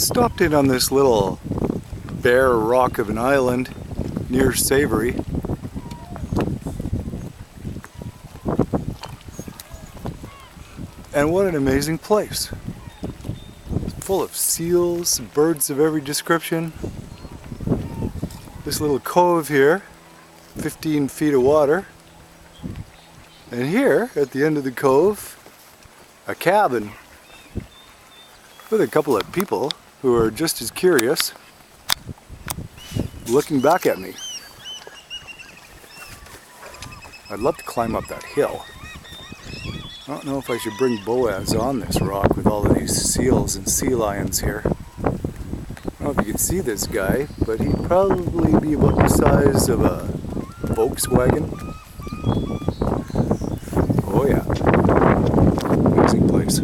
Stopped in on this little bare rock of an island near Savory. And what an amazing place. It's full of seals, birds of every description. This little cove here, 15 feet of water. And here, at the end of the cove, a cabin with a couple of people who are just as curious, looking back at me. I'd love to climb up that hill. I don't know if I should bring Boaz on this rock with all of these seals and sea lions here. I don't know if you can see this guy, but he'd probably be about the size of a Volkswagen. Oh yeah, amazing place.